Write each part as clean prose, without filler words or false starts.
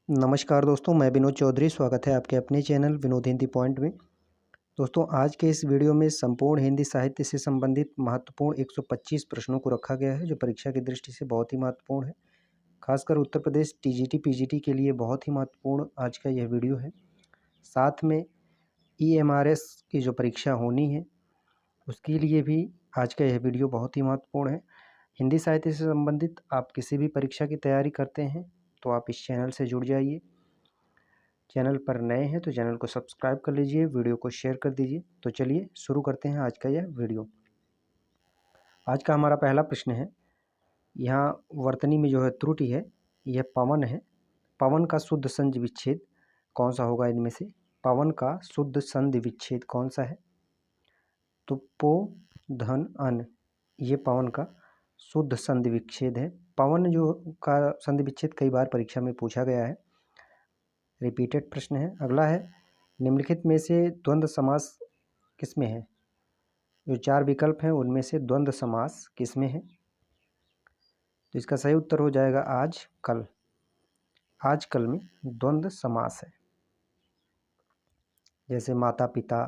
नमस्कार दोस्तों, मैं विनोद चौधरी। स्वागत है आपके अपने चैनल विनोद हिंदी पॉइंट में। दोस्तों, आज के इस वीडियो में संपूर्ण हिंदी साहित्य से संबंधित महत्वपूर्ण 125 प्रश्नों को रखा गया है, जो परीक्षा की दृष्टि से बहुत ही महत्वपूर्ण है। खासकर उत्तर प्रदेश टीजीटी पीजीटी के लिए बहुत ही महत्वपूर्ण आज का यह वीडियो है। साथ में ईएमआरएस की जो परीक्षा होनी है, उसके लिए भी आज का यह वीडियो बहुत ही महत्वपूर्ण है। हिंदी साहित्य से संबंधित आप किसी भी परीक्षा की तैयारी करते हैं तो आप इस चैनल से जुड़ जाइए। चैनल पर नए हैं तो चैनल को सब्सक्राइब कर लीजिए, वीडियो को शेयर कर दीजिए। तो चलिए शुरू करते हैं आज का यह वीडियो। आज का हमारा पहला प्रश्न है, यहाँ वर्तनी में जो है त्रुटि है, यह पवन है। पवन का शुद्ध संधि विच्छेद कौन सा होगा इनमें से? पवन का शुद्ध संधि विच्छेद कौन सा है? तो पो धन अन, ये पवन का शुद्ध संधि विच्छेद है। पवन जो का संधि विच्छेद कई बार परीक्षा में पूछा गया है, रिपीटेड प्रश्न है। अगला है, निम्नलिखित में से द्वंद्व समास किसमें है? जो चार विकल्प हैं उनमें से द्वंद्व समास किसमें है? तो इसका सही उत्तर हो जाएगा आज कल। आज कल में द्वंद्व समास है, जैसे माता पिता,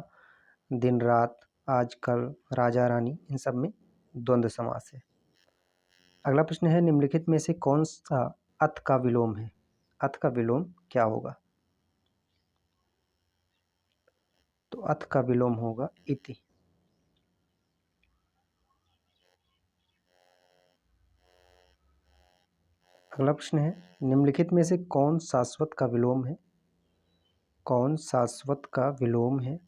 दिन रात, आज कल, राजा रानी, इन सब में द्वंद्व समास है। अगला प्रश्न है, निम्नलिखित में से कौन सा अथ का विलोम है? अथ का विलोम क्या होगा? तो अथ का विलोम होगा इति। अगला प्रश्न है, निम्नलिखित में से कौन शाश्वत का विलोम है? कौन शाश्वत का विलोम है?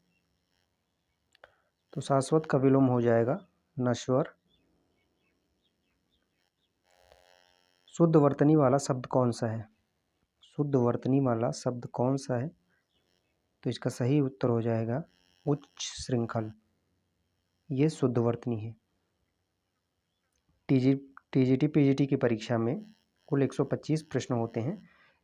तो शाश्वत का विलोम हो जाएगा नश्वर। शुद्ध वर्तनी वाला शब्द कौन सा है? शुद्ध वर्तनी वाला शब्द कौन सा है? तो इसका सही उत्तर हो जाएगा उच्च श्रृंखल, ये शुद्ध वर्तनी है। टीजीटी पीजीटी की परीक्षा में कुल 125 प्रश्न होते हैं।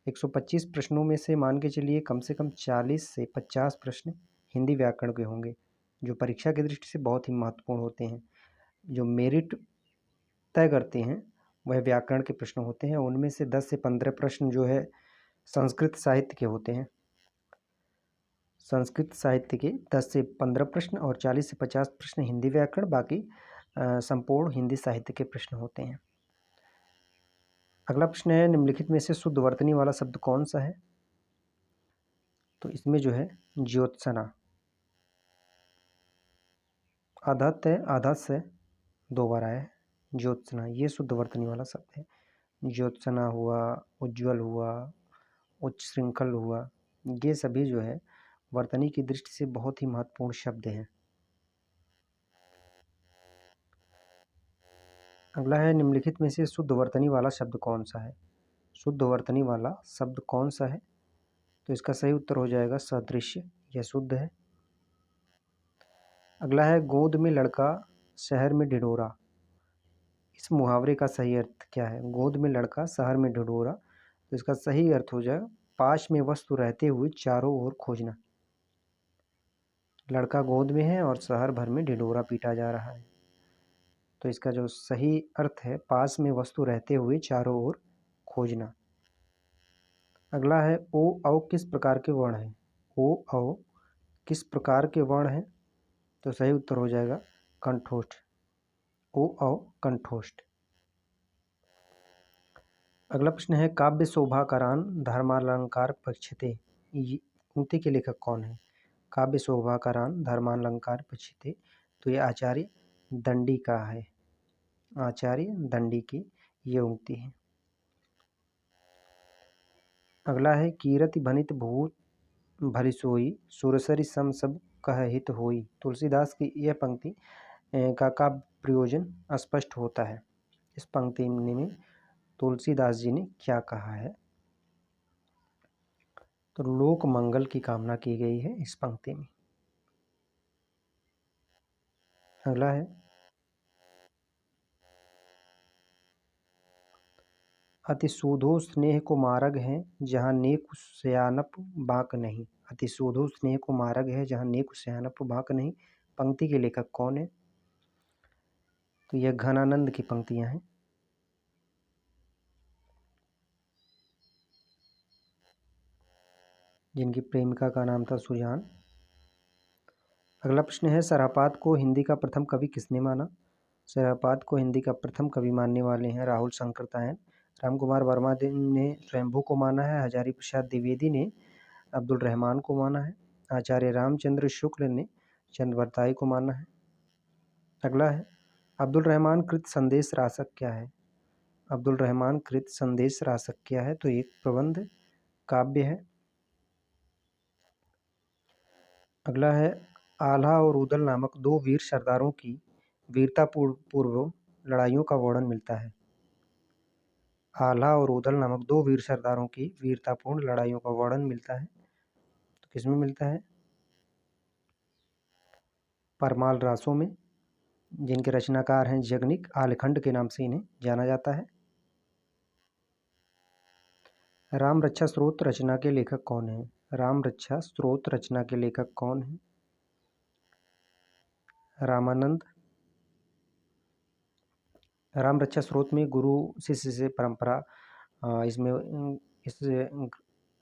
125 प्रश्नों में से मान के चलिए कम से कम 40 से 50 प्रश्न हिंदी व्याकरण के होंगे, जो परीक्षा की दृष्टि से बहुत ही महत्वपूर्ण होते हैं। जो मेरिट तय करते हैं वह व्याकरण के प्रश्न होते हैं। उनमें से 10 से 15 प्रश्न जो है संस्कृत साहित्य के होते हैं। संस्कृत साहित्य के 10 से 15 प्रश्न और 40 से 50 प्रश्न हिंदी व्याकरण, बाकी संपूर्ण हिंदी साहित्य के प्रश्न होते हैं। अगला प्रश्न है, निम्नलिखित में से शुद्ध वर्तनी वाला शब्द कौन सा है? तो इसमें जो है ज्योत्सना। आधत है, आधत से दो बार आया है ज्योत्सना, ये शुद्ध वर्तनी वाला शब्द है। ज्योत्सना हुआ, उज्ज्वल हुआ, उच्च श्रृंखल हुआ, ये सभी जो है वर्तनी की दृष्टि से बहुत ही महत्वपूर्ण शब्द हैं। अगला है, निम्नलिखित में से शुद्ध वर्तनी वाला शब्द कौन सा है? शुद्ध वर्तनी वाला शब्द कौन सा है? तो इसका सही उत्तर हो जाएगा सदृश्य, यह शुद्ध है। अगला है, गोद में लड़का शहर में ढिढोरा, इस मुहावरे का सही अर्थ क्या है? गोद में लड़का शहर में ढिढोरा, तो इसका सही अर्थ हो जाएगा पास में वस्तु रहते हुए चारों ओर खोजना। लड़का गोद में है और शहर भर में ढिढोरा पीटा जा रहा है, तो इसका जो सही अर्थ है पास में वस्तु रहते हुए चारों ओर खोजना। अगला है, ओ औ किस प्रकार के वर्ण हैं? ओ औ किस प्रकार के वर्ण हैं? तो सही उत्तर हो जाएगा कंठोष्ठ। ओ औ कंठोष्ठ। अगला प्रश्न है, काव्य शोभाकारान धर्मालंकार पक्षते, उक्ति के लेखक कौन है? काव्य शोभाकारान धर्मालंकार पक्षते, तो ये आचार्य दंडी का है। आचार्य दंडी की ये उक्ति है। अगला है, कीरति भनित भूत भली सोई, सुरसरी सम सब कह हित होई। तुलसीदास की यह पंक्ति का काव्य प्रयोजन स्पष्ट होता है। इस पंक्ति में तुलसीदास जी ने क्या कहा है? तो लोक मंगल की कामना की गई है इस पंक्ति में। अगला है, अति सूधो स्नेह को मार्ग है जहाँ नेक सयानप बाक नहीं। अति सूधो स्नेह को मार्ग है जहाँ नेक सयानप बाक नहीं, पंक्ति के लेखक कौन है? तो यह घनानंद की पंक्तियां हैं। जिनकी प्रेमिका का नाम था सुजान। अगला प्रश्न है, सरापात को हिंदी का प्रथम कवि किसने माना? सरापात को हिंदी का प्रथम कवि मानने वाले हैं राहुल शंकरतायन। राम कुमार वर्मा ने स्वयंभू को माना है। हजारी प्रसाद द्विवेदी ने अब्दुल रहमान को माना है। आचार्य रामचंद्र शुक्ल ने चंद्रवरताई को माना है। अगला है, अब्दुल रहमान कृत संदेश रासक क्या है? अब्दुल रहमान कृत संदेश रासक क्या है? तो एक प्रबंध काव्य है। अगला है, आल्हा और उदल नामक दो वीर सरदारों की वीरता पूर्व लड़ाइयों का वर्णन मिलता है। आल्हा और उदल नामक दो वीर सरदारों की वीरतापूर्ण लड़ाइयों का वर्णन मिलता है। तो किसमें मिलता है? परमाल रासों में, जिनके रचनाकार हैं जगनिक। आलेखंड के नाम से इन्हें जाना जाता है। राम रक्षा स्तोत्र रचना के लेखक कौन है? राम रक्षा स्तोत्र रचना के लेखक कौन है? रामानंद। राम रक्षा स्तोत्र में गुरु शिष्य से परंपरा, इसमें इस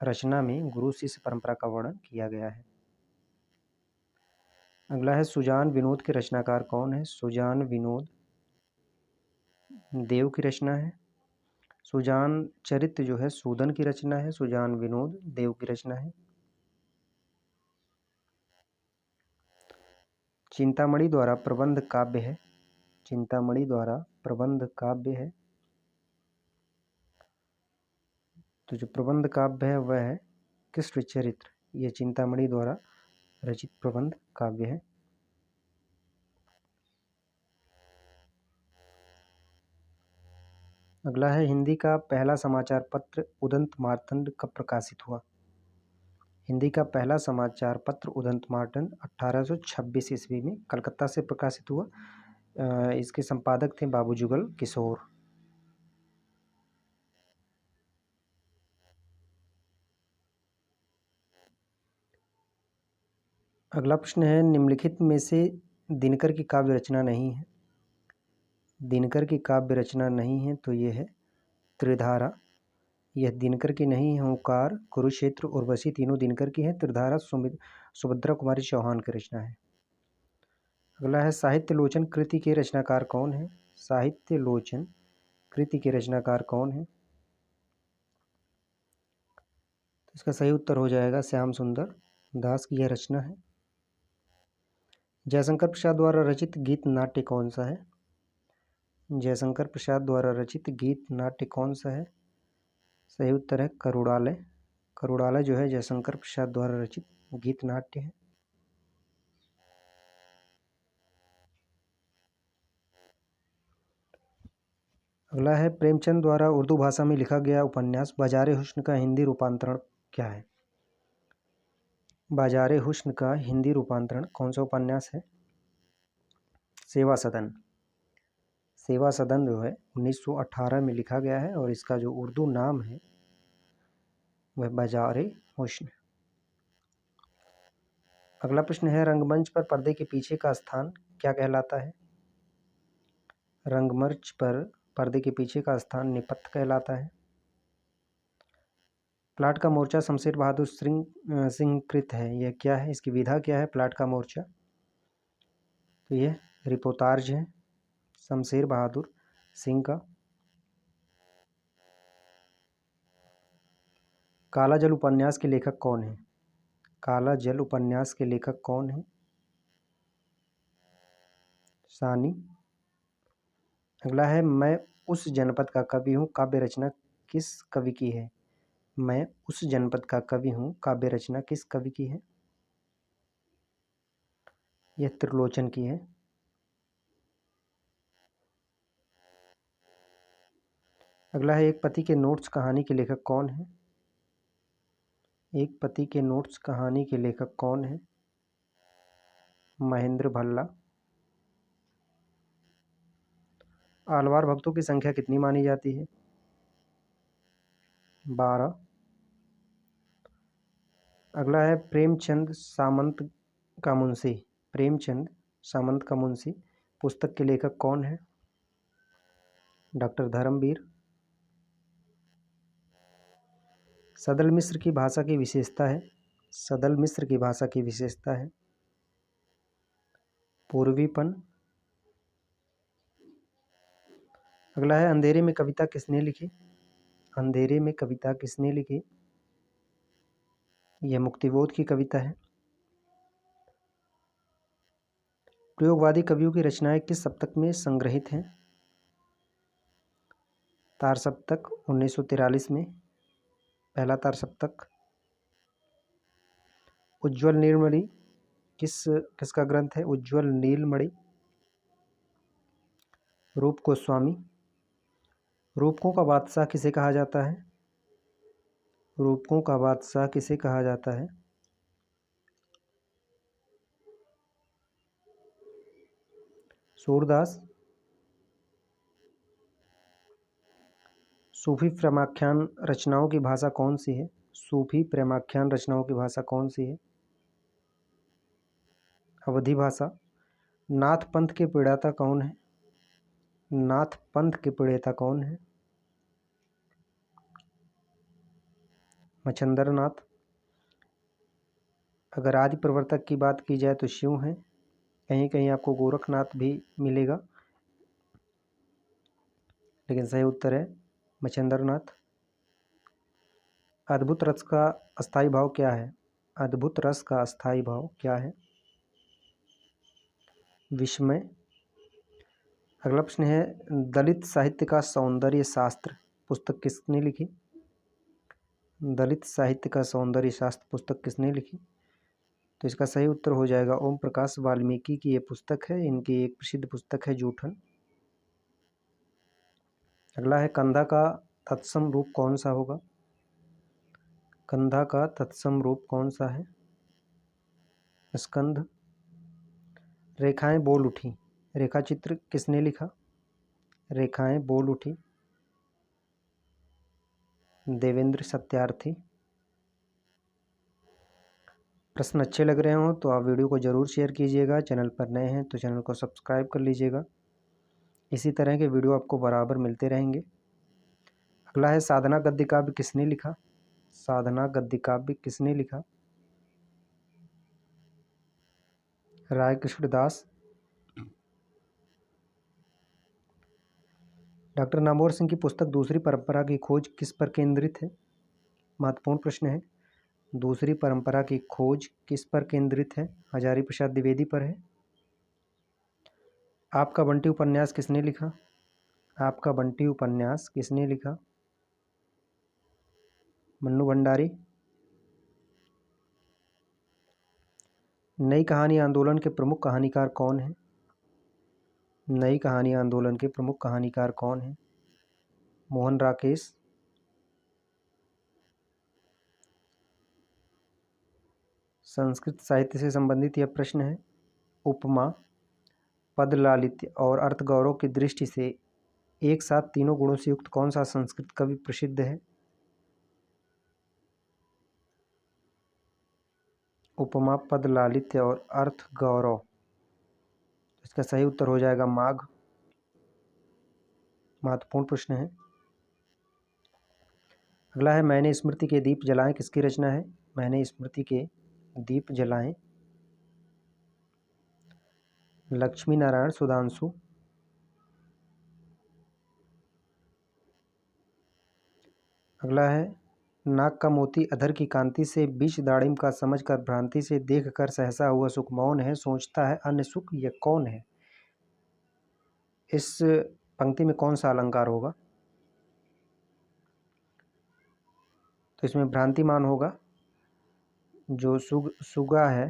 रचना में गुरु शिष्य परंपरा का वर्णन किया गया है। अगला है, सुजान विनोद के रचनाकार कौन है? सुजान विनोद देव की रचना है। सुजान चरित्र जो है सूदन की रचना है। सुजान विनोद देव की रचना है। चिंतामणि द्वारा प्रबंध काव्य है। चिंतामणि द्वारा प्रबंध काव्य है। तो जो प्रबंध काव्य है वह है कृष्ण चरित्र। यह चिंतामणि द्वारा रचित प्रबंध काव्य है। अगला है, हिंदी का पहला समाचार पत्र उदंत मार्तंड कब प्रकाशित हुआ? हिंदी का पहला समाचार पत्र उदंत मार्तंड 1826 ईस्वी में कलकत्ता से प्रकाशित हुआ। इसके संपादक थे बाबू जुगल किशोर। अगला प्रश्न है, निम्नलिखित में से दिनकर की काव्य रचना नहीं है। दिनकर की काव्य रचना नहीं है तो ये है त्रिधारा। यह दिनकर की नहीं है। ओंकार, कुरुक्षेत्र, उर्वशी तीनों दिनकर की है। त्रिधारा सुभद्रा कुमारी चौहान की रचना है। अगला है, साहित्य लोचन कृति के रचनाकार कौन है? साहित्य लोचन कृति के रचनाकार कौन है? इसका सही उत्तर हो जाएगा श्याम सुंदर दास की यह रचना है। जयशंकर प्रसाद द्वारा रचित गीत नाट्य कौन सा है? जयशंकर प्रसाद द्वारा रचित गीत नाट्य कौन सा है? सही उत्तर है करुड़ालय। करुड़ालय जो है जयशंकर प्रसाद द्वारा रचित गीत नाट्य है। अगला है, प्रेमचंद द्वारा उर्दू भाषा में लिखा गया उपन्यास बाजारे हुस्न का हिंदी रूपांतरण क्या है? बाजारे हुस्न का हिंदी रूपांतरण कौन सा उपन्यास है? सेवा सदन। सेवा सदन जो है 1918 में लिखा गया है और इसका जो उर्दू नाम है वह बाजारे हुस्न। अगला प्रश्न है, रंगमंच पर पर्दे के पीछे का स्थान क्या कहलाता है? रंगमंच पर पर्दे के पीछे का स्थान नेपथ्य कहलाता है। प्लाट का मोर्चा शमशेर बहादुर सिंह कृत है। यह क्या है? इसकी विधा क्या है प्लाट का मोर्चा? तो यह रिपोर्ताज है शमशेर बहादुर सिंह का। काला जल उपन्यास के लेखक कौन है? काला जल उपन्यास के लेखक कौन है? सानी। अगला है, मैं उस जनपद का कवि हूँ काव्य रचना किस कवि की है? मैं उस जनपद का कवि हूँ काव्य रचना किस कवि की है? यह त्रिलोचन की है। अगला है, एक पति के नोट्स कहानी के लेखक कौन है? एक पति के नोट्स कहानी के लेखक कौन है? महेंद्र भल्ला। आलवार भक्तों की संख्या कितनी मानी जाती है? 12। अगला है, प्रेमचंद सामंत का मुंशी। प्रेमचंद सामंत का मुंशी पुस्तक के लेखक कौन है? डॉक्टर धर्मवीर। सदल मिश्र की भाषा की विशेषता है? सदल मिश्र की भाषा की विशेषता है? पूर्वीपन। अगला है अंधेरे में कविता किसने लिखी? अंधेरे में कविता किसने लिखी? यह मुक्तिबोध की कविता है। प्रयोगवादी कवियों की रचनाएं किस सप्तक में संग्रहित हैं? तार सप्तक 1943 में, पहला तार सप्तक। उज्ज्वल नीलमणि किसका ग्रंथ है? उज्ज्वल नीलमणि। रूप गोस्वामी। रूपकों का बादशाह किसे कहा जाता है? रूपकों का बादशाह किसे कहा जाता है? सूरदास। सूफी प्रेमाख्यान रचनाओं की भाषा कौन सी है? सूफी प्रेमाख्यान रचनाओं की भाषा कौन सी है? अवधी भाषा। नाथ पंथ के प्रणेता कौन है? नाथ पंथ के प्रणेता कौन है? मच्छंदर नाथ। अगर आदि प्रवर्तक की बात की जाए तो शिव हैं, कहीं कहीं आपको गोरखनाथ भी मिलेगा, लेकिन सही उत्तर है मच्छंदर नाथ। अद्भुत रस का अस्थाई भाव क्या है? अद्भुत रस का अस्थाई भाव क्या है? विस्मय। अगला प्रश्न है दलित साहित्य का सौंदर्य शास्त्र पुस्तक किसने लिखी? दलित साहित्य का सौंदर्य शास्त्र पुस्तक किसने लिखी? तो इसका सही उत्तर हो जाएगा ओम प्रकाश वाल्मीकि की ये पुस्तक है। इनकी एक प्रसिद्ध पुस्तक है जूठन। अगला है कंधा का तत्सम रूप कौन सा होगा? कंधा का तत्सम रूप कौन सा है? स्कंध। रेखाएं बोल उठी रेखा चित्र किसने लिखा? रेखाएं बोल उठी देवेंद्र सत्यार्थी। प्रश्न अच्छे लग रहे हों तो आप वीडियो को ज़रूर शेयर कीजिएगा। चैनल पर नए हैं तो चैनल को सब्सक्राइब कर लीजिएगा। इसी तरह के वीडियो आपको बराबर मिलते रहेंगे। अगला है साधना गद्य काव्य किसने लिखा? साधना गद्य काव्य किसने लिखा? राय कृष्णदास। डॉक्टर नामवर सिंह की पुस्तक दूसरी परंपरा की खोज किस पर केंद्रित है? महत्वपूर्ण प्रश्न है। दूसरी परंपरा की खोज किस पर केंद्रित है? हजारी प्रसाद द्विवेदी पर है। आपका बंटी उपन्यास किसने लिखा? आपका बंटी उपन्यास किसने लिखा? मन्नू भंडारी। नई कहानी आंदोलन के प्रमुख कहानीकार कौन है? नई कहानी आंदोलन के प्रमुख कहानीकार कौन है? मोहन राकेश। संस्कृत साहित्य से संबंधित यह प्रश्न है। उपमा, पद लालित्य और अर्थ गौरव की दृष्टि से एक साथ तीनों गुणों से युक्त कौन सा संस्कृत कवि प्रसिद्ध है? उपमा, पद लालित्य और अर्थ गौरव। इसका सही उत्तर हो जाएगा माघ। महत्वपूर्ण प्रश्न है। अगला है मैंने स्मृति के दीप जलाएं किसकी रचना है? मैंने स्मृति के दीप जलाएं लक्ष्मी नारायण सुधांशु। अगला है नाक का मोती अधर की कांति से बीच दाड़िम का समझकर भ्रांति से देख कर सहसा हुआ सुख मौन है, सोचता है अन्य सुख यह कौन है? इस पंक्ति में कौन सा अलंकार होगा? तो इसमें भ्रांतिमान होगा। जो सुगा है,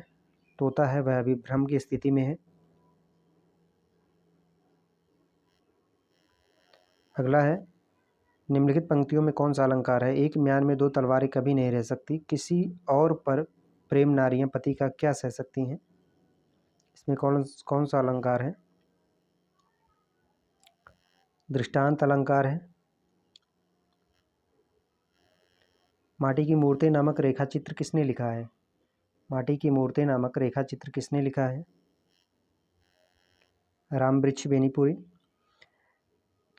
तोता है, वह अभी भ्रम की स्थिति में है। अगला है निम्नलिखित पंक्तियों में कौन सा अलंकार है? एक म्यान में दो तलवारें कभी नहीं रह सकती, किसी और पर प्रेम नारियां पति का क्या सह सकती हैं? इसमें कौन सा अलंकार है? दृष्टांत अलंकार है। माटी की मूर्तें नामक रेखा चित्र किसने लिखा है? माटी की मूर्तें नामक रेखा चित्र किसने लिखा है? रामवृक्ष बेनीपुरी।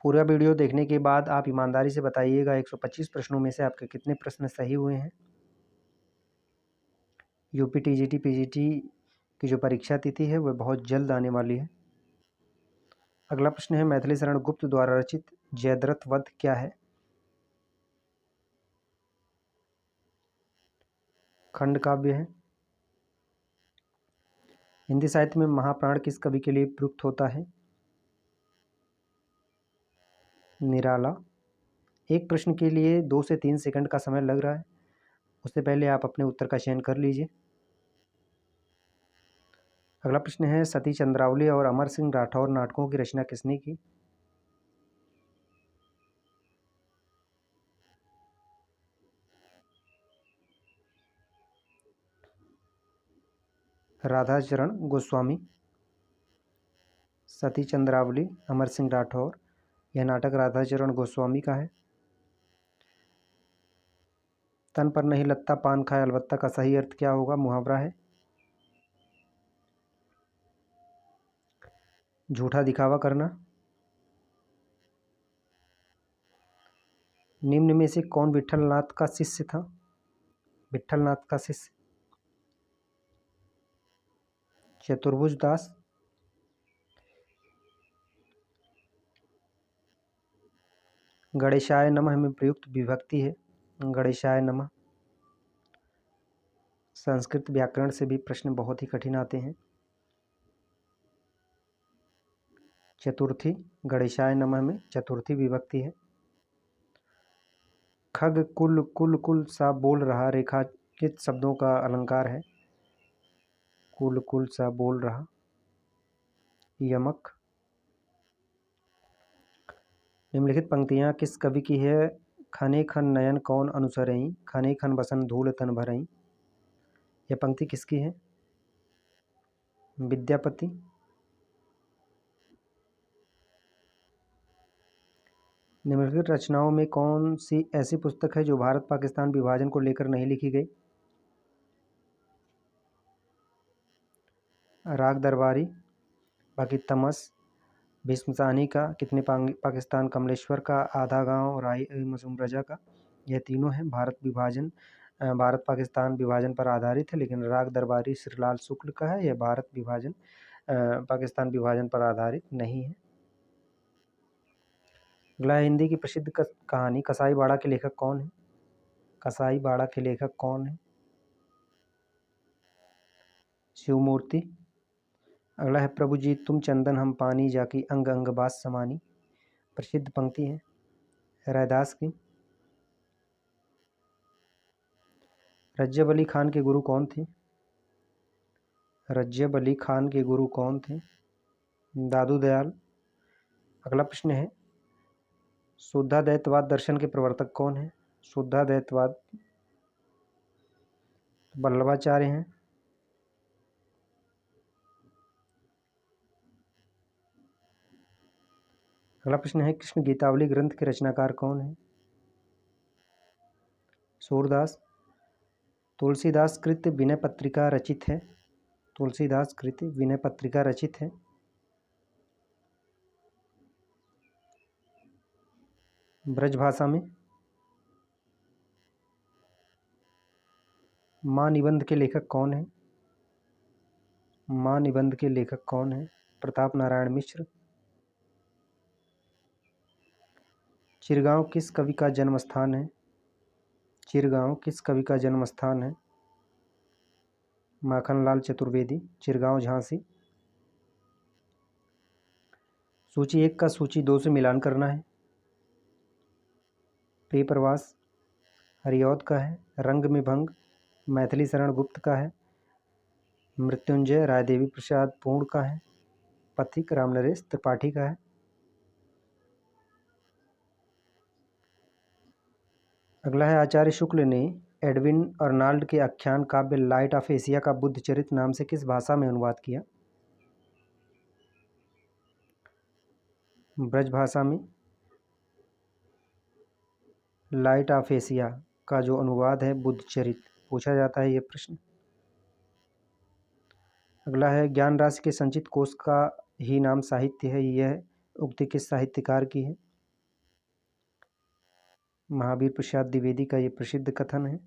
पूरा वीडियो देखने के बाद आप ईमानदारी से बताइएगा 125 प्रश्नों में से आपके कितने प्रश्न सही हुए हैं। यूपी टीजीटी पीजीटी की जो परीक्षा तिथि है वह बहुत जल्द आने वाली है। अगला प्रश्न है, मैथिली शरण गुप्त द्वारा रचित जयद्रथ वध क्या है? खंड काव्य है। हिंदी साहित्य में महाप्राण किस कवि के लिए प्रयुक्त होता है? निराला। एक प्रश्न के लिए 2 से 3 सेकंड का समय लग रहा है, उससे पहले आप अपने उत्तर का चयन कर लीजिए। अगला प्रश्न है, सती चंद्रावली और अमर सिंह राठौर नाटकों की रचना किसने की? राधाचरण गोस्वामी। सती चंद्रावली, अमर सिंह राठौर, यह नाटक राधाचरण गोस्वामी का है। तन पर नहीं लगता पान खाए अलबत्ता का सही अर्थ क्या होगा? मुहावरा है। झूठा दिखावा करना। निम्न में से कौन विट्ठलनाथ का शिष्य था? विट्ठलनाथ का शिष्य चतुर्भुज दास। गणेशाय नमः में प्रयुक्त विभक्ति है गणेशाय नमः। संस्कृत व्याकरण से भी प्रश्न बहुत ही कठिन आते हैं। चतुर्थी, गणेशाय नमः में चतुर्थी विभक्ति है। खग कुल कुल कुल सा बोल रहा रेखांकित शब्दों का अलंकार है। कुल कुल सा बोल रहा। यमक। निम्नलिखित पंक्तियाँ किस कवि की है? खने खन नयन कौन अनुसरई, खने खन बसन धूल तन भरई। यह पंक्ति किसकी है? विद्यापति। निम्नलिखित रचनाओं में कौन सी ऐसी पुस्तक है जो भारत पाकिस्तान विभाजन को लेकर नहीं लिखी गई? राग दरबारी, बाकी तमस, भीष्म साहनी का कितने पाकिस्तान, कमलेश्वर का, आधा गांव, राई मासूम रजा का। यह तीनों हैं। भारत पाकिस्तान विभाजन पर आधारित है, लेकिन राग दरबारी श्रीलाल शुक्ल का है। यह पाकिस्तान विभाजन पर आधारित नहीं है। अगला हिंदी की प्रसिद्ध कहानी कसाई बाड़ा के लेखक कौन है? कसाई बाड़ा के लेखक कौन है? शिवमूर्ति। अगला है, प्रभु जी तुम चंदन हम पानी, जाकी अंग अंग बास समानी। प्रसिद्ध पंक्ति है रैदास की। रज्जब अली खान के गुरु कौन थे? रज्जब अली खान के गुरु कौन थे? दादू दयाल। अगला प्रश्न है, शुद्धाद्वैतवाद दर्शन के प्रवर्तक कौन है? शुद्धाद्वैतवाद वल्लभाचार्य हैं। अगला प्रश्न है, कृष्ण गीतावली ग्रंथ के रचनाकार कौन है? सूरदास। तुलसीदास कृत विनय पत्रिका रचित है। तुलसीदास कृत विनय पत्रिका रचित है। ब्रजभाषा में। माँ निबंध के लेखक कौन है? माँ निबंध के लेखक कौन है? प्रताप नारायण मिश्र। चिरगांव किस कवि का जन्म स्थान है? चिरगांव किस कवि का जन्म स्थान है? माखनलाल चतुर्वेदी। चिरगांव झांसी। सूची 1 का सूची 2 से मिलान करना है। प्रिय प्रवास हरिऔध का है। रंग में भंग मैथिली शरण गुप्त का है। मृत्युंजय रायदेवी प्रसाद पूर्ण का है। पथिक रामनरेश त्रिपाठी का है। अगला है, आचार्य शुक्ल ने एडविन अर्नाल्ड के आख्यान काव्य लाइट ऑफ एशिया का बुद्ध चरित नाम से किस भाषा में अनुवाद किया? ब्रजभाषा में। लाइट ऑफ एशिया का जो अनुवाद है बुद्ध चरित, पूछा जाता है ये प्रश्न। अगला है, ज्ञान राशि के संचित कोश का ही नाम साहित्य है, यह उक्ति किस साहित्यकार की है? महावीर प्रसाद द्विवेदी का ये प्रसिद्ध कथन है।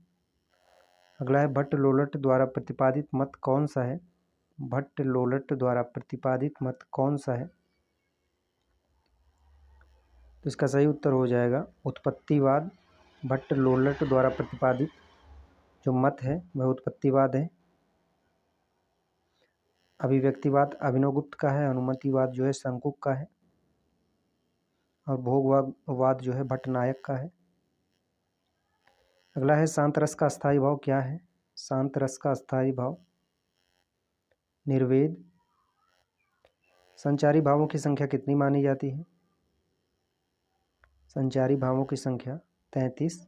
अगला है भट्ट लोलट द्वारा प्रतिपादित मत कौन सा है? भट्ट लोलट द्वारा प्रतिपादित मत कौन सा है? तो इसका सही उत्तर हो जाएगा उत्पत्तिवाद। भट्ट लोलट द्वारा प्रतिपादित जो मत है वह उत्पत्तिवाद है। अभिव्यक्तिवाद अभिनवगुप्त का है। अनुमतिवाद जो है शंकुक का है। और भोगवाद जो है भट्टनायक का है। अगला है शांत रस का स्थायी भाव क्या है? शांत रस का स्थायी भाव निर्वेद। संचारी भावों की संख्या कितनी मानी जाती है? संचारी भावों की संख्या 33।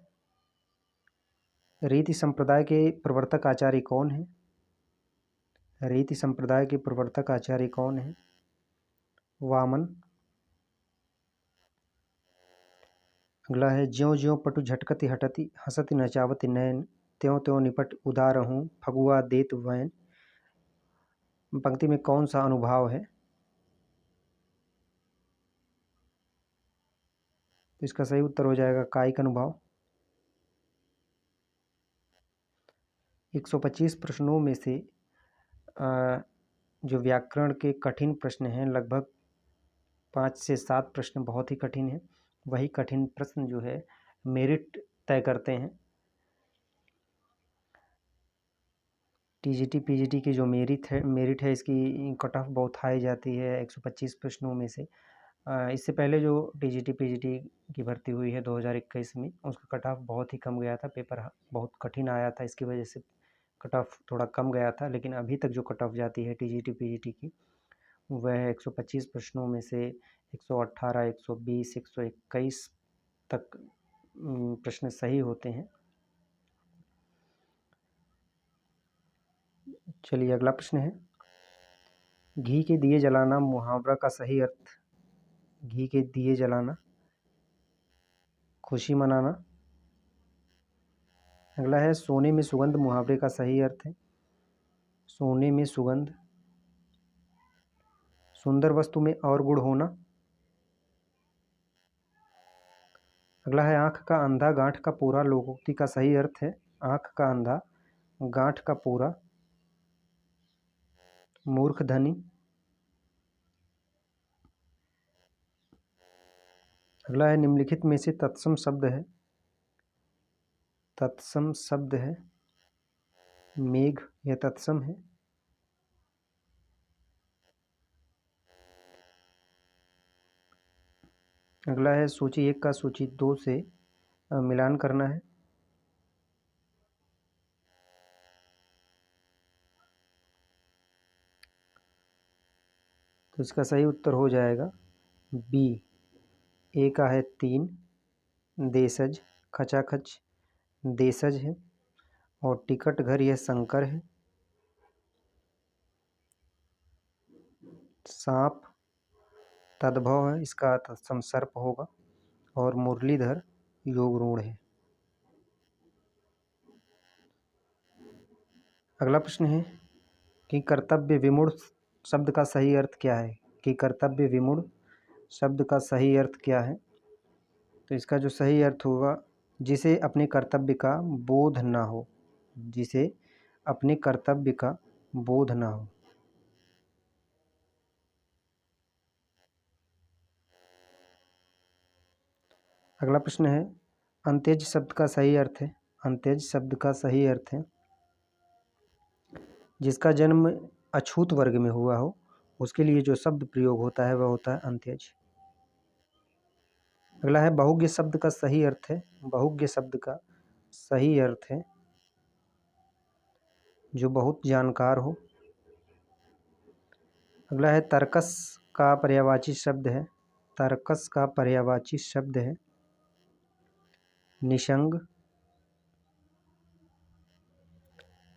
रीति संप्रदाय के प्रवर्तक आचार्य कौन है? रीति संप्रदाय के प्रवर्तक आचार्य कौन है? वामन। अगला है ज्यों ज्यों पटु झटकति हटति हसति नचावति नयन त्यों त्यों निपट उदारहूँ फगुआ देत वैन। पंक्ति में कौन सा अनुभाव है? तो इसका सही उत्तर हो जाएगा कायिक अनुभाव। 125 प्रश्नों में से जो व्याकरण के कठिन प्रश्न हैं लगभग 5 से 7 प्रश्न बहुत ही कठिन हैं। वही कठिन प्रश्न जो है मेरिट तय करते हैं। टीजीटी पीजीटी की जो मेरिट है इसकी कट ऑफ बहुत हाई जाती है 125 प्रश्नों में से। इससे पहले जो टीजीटी पीजीटी की भर्ती हुई है 2021 में उसका कट ऑफ बहुत ही कम गया था। पेपर बहुत कठिन आया था, इसकी वजह से कट ऑफ थोड़ा कम गया था। लेकिन अभी तक जो कट ऑफ जाती है टीजीटी पीजीटी की वह 125 प्रश्नों में से 118, 120, 121 तक प्रश्न सही होते हैं। चलिए अगला प्रश्न है घी के दिए जलाना मुहावरा का सही अर्थ। घी के दिए जलाना खुशी मनाना। अगला है सोने में सुगंध मुहावरे का सही अर्थ है। सोने में सुगंध सुंदर वस्तु में और गुण होना। अगला है आंख का अंधा गांठ का पूरा लोकोक्ति का सही अर्थ है। आंख का अंधा गांठ का पूरा मूर्ख धनी। अगला है निम्नलिखित में से तत्सम शब्द है। तत्सम शब्द है मेघ, यह तत्सम है। अगला है सूची 1 का सूची 2 से मिलान करना है। तो इसका सही उत्तर हो जाएगा बी। ए का है 3 देशज खचाखच देशज है। और टिकट घर यह शंकर है। सांप तद्भव है, इसका तत्सम सर्प होगा। और मुरलीधर योग रूढ़ है। अगला प्रश्न है कि कर्तव्य विमूढ़ शब्द का सही अर्थ क्या है? कि कर्तव्य विमूढ़ शब्द का सही अर्थ क्या है? तो इसका जो सही अर्थ होगा जिसे अपने कर्तव्य का बोध ना हो। जिसे अपने कर्तव्य का बोध ना हो। अगला प्रश्न है अंत्यज शब्द का सही अर्थ है। अंत्यज शब्द का सही अर्थ है जिसका जन्म अछूत वर्ग में हुआ हो उसके लिए जो शब्द प्रयोग होता है वह होता है अंत्यज। अगला है बहुज्ञ शब्द का सही अर्थ है। बहुज्ञ शब्द का सही अर्थ है जो बहुत जानकार हो। अगला है तर्कस का पर्यायवाची शब्द है। तर्कस का पर्यायवाची शब्द है निशंग।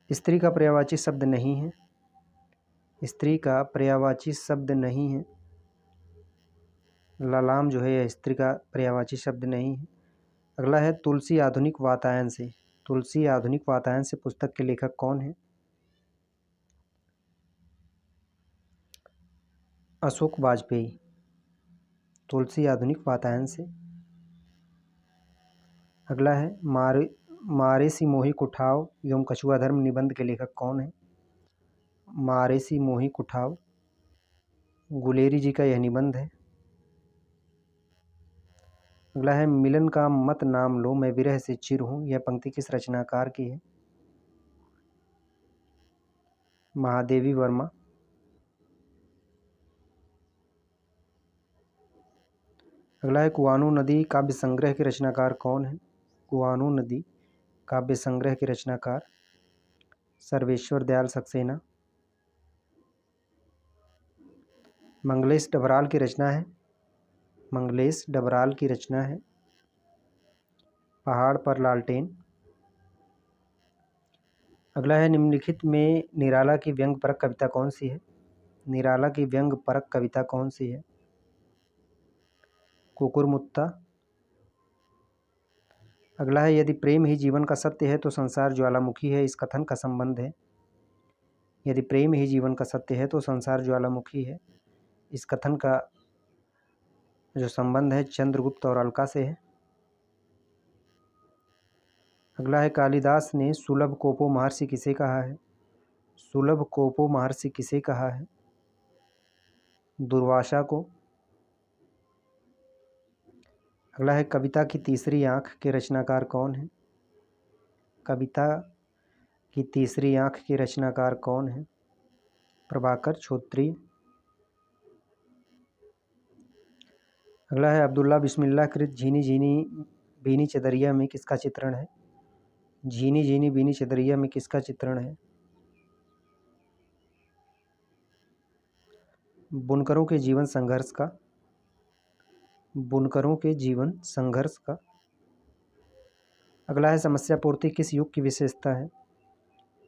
स्त्री का पर्यायवाची शब्द नहीं है। स्त्री का पर्यायवाची शब्द नहीं है। ललाम जो है यह स्त्री का पर्यायवाची शब्द नहीं है। अगला है तुलसी आधुनिक वातायन से। तुलसी आधुनिक वातायन से पुस्तक के लेखक कौन है? अशोक वाजपेयी। तुलसी आधुनिक वातायन से। अगला है मारेसी मोही कुठाव एवं कछुआ धर्म निबंध के लेखक कौन है? मारेसी मोही कुठाव गुलेरी जी का यह निबंध है। अगला है मिलन का मत नाम लो मैं विरह से चिर हूँ, यह पंक्ति किस रचनाकार की है? महादेवी वर्मा। अगला है कुआनो नदी काव्य संग्रह के रचनाकार कौन है? कुआनो नदी काव्य संग्रह के रचनाकार सर्वेश्वर दयाल सक्सेना। मंगलेश डबराल की रचना है, मंगलेश डबराल की रचना है पहाड़ पर लालटेन। अगला है निम्नलिखित में निराला की व्यंग परक कविता कौन सी है? निराला की व्यंग परक कविता कौन सी है? कुकुरमुत्ता। अगला है यदि प्रेम ही जीवन का सत्य है तो संसार ज्वालामुखी है, इस कथन का संबंध है। यदि प्रेम ही जीवन का सत्य है तो संसार ज्वालामुखी है, इस कथन का जो संबंध है चंद्रगुप्त और अलका से है। अगला है कालिदास ने सुलभ कोपो महर्षि किसे कहा है? सुलभ कोपो महर्षि किसे कहा है? दुर्वासा को। अगला है कविता की तीसरी आंख के रचनाकार कौन है? कविता की तीसरी आंख के रचनाकार कौन है? प्रभाकर छोत्रीय। अगला है अब्दुल्ला बिस्मिल्लाह कृत झीनी झीनी बीनी चदरिया में किसका चित्रण है? झीनी झीनी बीनी चदरिया में किसका चित्रण है? बुनकरों के जीवन संघर्ष का। बुनकरों के जीवन संघर्ष का। अगला है समस्या पूर्ति किस युग की विशेषता है?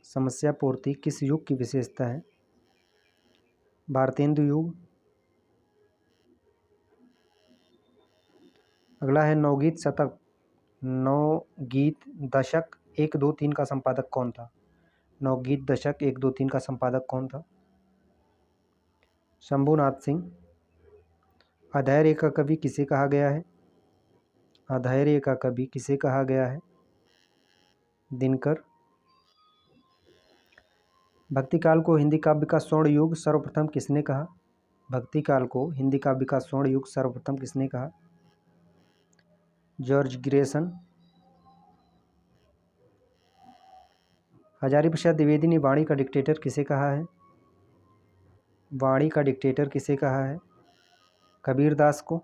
समस्या पूर्ति किस युग की विशेषता है? भारतेंदु युग। अगला है नवगीत शतक नवगीत दशक 1, 2, 3 का संपादक कौन था? नवगीत दशक 1, 2, 3 का संपादक कौन था? शंभुनाथ सिंह। अधैर्य का कवि किसे कहा गया है? अधैर्य का कवि किसे कहा गया है? दिनकर। भक्ति काल को हिंदी काव्य का स्वर्ण युग सर्वप्रथम किसने कहा? भक्ति काल को हिंदी काव्य का स्वर्ण युग सर्वप्रथम किसने कहा? George Grierson. हजारी प्रसाद द्विवेदी ने वाणी का डिक्टेटर किसे कहा है? वाणी का डिक्टेटर किसे कहा है? कबीर दास को।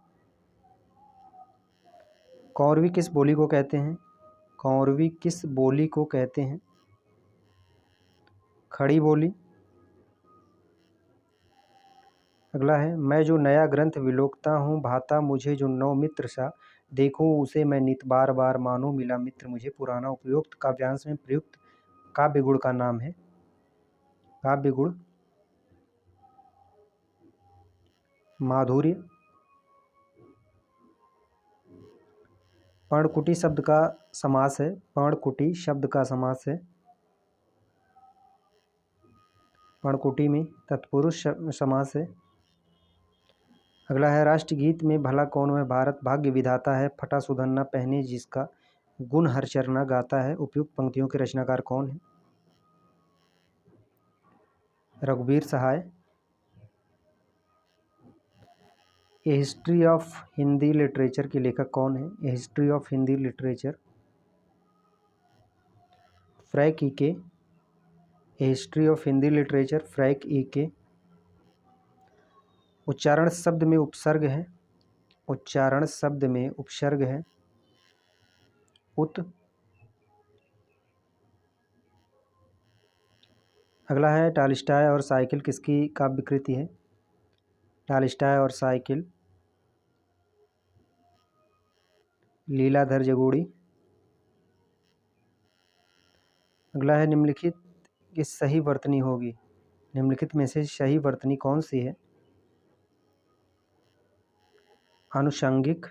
कौरवी किस बोली को कहते हैं? कौरवी किस बोली को कहते हैं? खड़ी बोली। अगला है मैं जो नया ग्रंथ विलोकता हूँ भाता मुझे जो नौ मित्र सा, देखूँ उसे मैं नित बार बार मानो मिला मित्र मुझे पुराना। उपयुक्त काव्यांश में प्रयुक्त काव्य गुण का नाम है? काव्य गुण माधुर्य। पर्णकुटी शब्द का समास है, पर्णकुटी शब्द का समास है। पर्णकुटी में तत्पुरुष समास है। अगला है राष्ट्रगीत में भला कौन है भारत भाग्य विधाता है, फटा सुधन्ना पहने जिसका गुण हर चरना गाता है। उपयुक्त पंक्तियों के रचनाकार कौन है? रघुवीर Sahay. A history of Hindi literature के लेखक कौन है? A history of Hindi literature Frank E K. A history of Hindi literature Frank E K. उच्चारण शब्द में उपसर्ग है, उच्चारण शब्द में उपसर्ग है उत। अगला है टॉलस्टॉय और साइकिल किसकी काव्य कृति है? टॉलस्टॉय और साइकिल लीलाधर जगोड़ी। अगला है निम्नलिखित की सही वर्तनी होगी, निम्नलिखित में से सही वर्तनी कौन सी है? आनुषंगिक।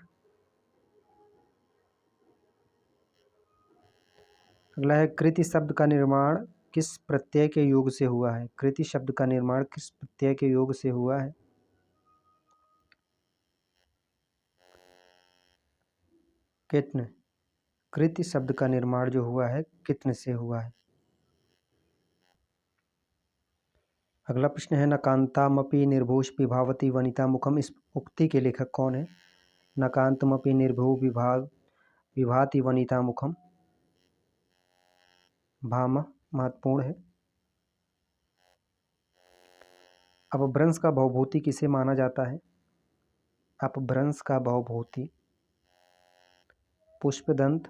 अगला है कृति शब्द का निर्माण किस प्रत्यय के योग से हुआ है? कृति शब्द का निर्माण किस प्रत्यय के योग से हुआ है? कितने। कृति शब्द का निर्माण जो हुआ है कितने से हुआ है? अगला प्रश्न है, नकांतामपि निर्भूष विभावती वनिता मुखम, इस उक्ति के लेखक कौन है? नकांतमपि निर्भू विभाति वनिता मुखम, भामह महत्वपूर्ण है। अपभ्रंश का भवभूति किसे माना जाता है? अपभ्रंश का भवभूति पुष्पदंत।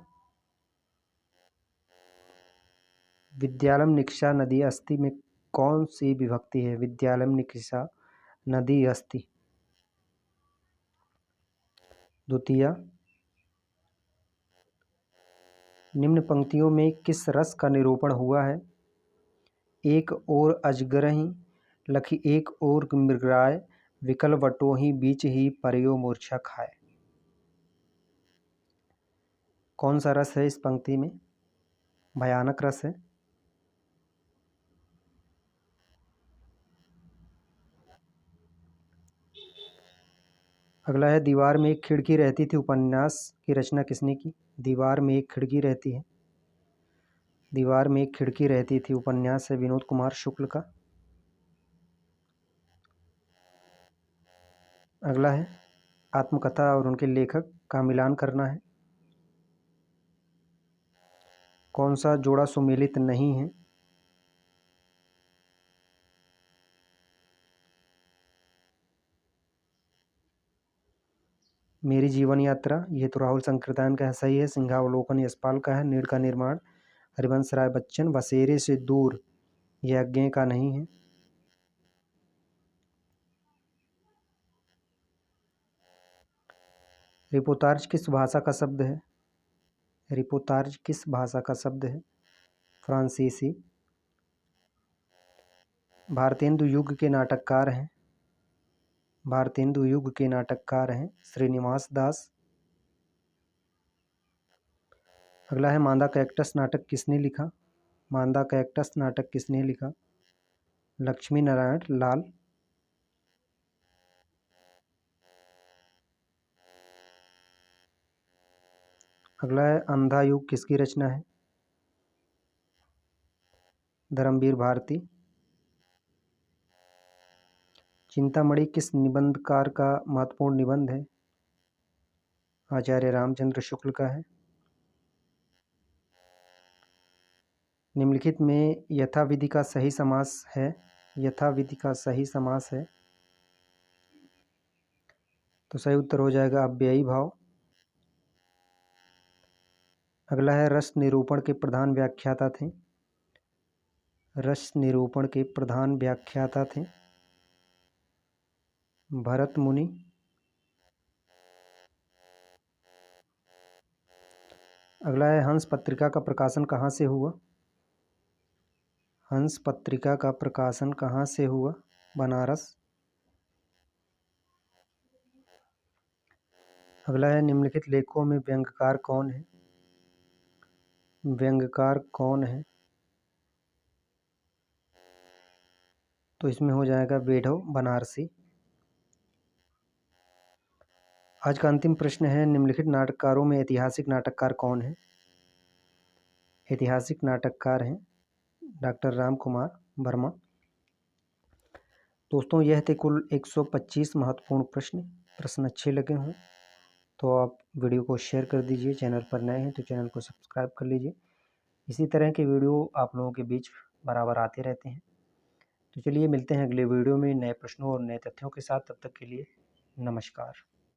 विद्यालम निकषा नदी अस्ति में कौन सी विभक्ति है? विद्यालम निकषा नदी अस्ति, द्वितीया। निम्न पंक्तियों में किस रस का निरूपण हुआ है? एक ओर अजगरहि लखी एक ओर मृगराय, विकल वटोहि बीच ही परयो मूर्छा खाए। कौन सा रस है इस पंक्ति में? भयानक रस है। अगला है, दीवार में एक खिड़की रहती थी, उपन्यास की रचना किसने की? दीवार में एक खिड़की रहती है, दीवार में एक खिड़की रहती थी, उपन्यास है विनोद कुमार शुक्ल का। अगला है, आत्मकथा और उनके लेखक का मिलान करना है। कौन सा जोड़ा सुमेलित नहीं है? मेरी जीवन यात्रा, ये तो राहुल संकृतायन का है, सही है। सिंहावलोकन यशपाल का है। नीड़ का निर्माण हरिवंश राय बच्चन। बसेरे से दूर, यह अज्ञेय का नहीं है। रिपोर्ताज किस भाषा का शब्द है? रिपोर्ताज किस भाषा का शब्द है? फ्रांसीसी। भारतेंदु युग के नाटककार हैं, भारतेंदु युग के नाटककार हैं श्रीनिवास दास। अगला है, मांदा कैक्टस नाटक किसने लिखा? मांदा कैक्टस नाटक किसने लिखा? लक्ष्मी नारायण लाल। अगला है, अंधा युग किसकी रचना है? धर्मवीर भारती। चिंतामणि किस निबंधकार का महत्वपूर्ण निबंध है? आचार्य रामचंद्र शुक्ल का है। निम्नलिखित में यथाविधि का सही समास है, यथाविधि का सही समास है, तो सही उत्तर हो जाएगा अव्ययी भाव। अगला है, रस निरूपण के प्रधान व्याख्याता थे, रस निरूपण के प्रधान व्याख्याता थे भरत मुनि। अगला है, हंस पत्रिका का प्रकाशन कहाँ से हुआ? हंस पत्रिका का प्रकाशन कहाँ से हुआ? बनारस। अगला है, निम्नलिखित लेखकों में व्यंग्यकार कौन है? व्यंग्यकार कौन है? तो इसमें हो जाएगा बेढो बनारसी। आज का अंतिम प्रश्न है, निम्नलिखित नाटककारों में ऐतिहासिक नाटककार कौन है? ऐतिहासिक नाटककार हैं डॉक्टर राम कुमार वर्मा। दोस्तों, यह थे कुल 125 महत्वपूर्ण प्रश्न। प्रश्न अच्छे लगे हों तो आप वीडियो को शेयर कर दीजिए। चैनल पर नए हैं तो चैनल को सब्सक्राइब कर लीजिए। इसी तरह के वीडियो आप लोगों के बीच बराबर आते रहते हैं। तो चलिए मिलते हैं अगले वीडियो में नए प्रश्नों और नए तथ्यों के साथ। तब तक के लिए नमस्कार।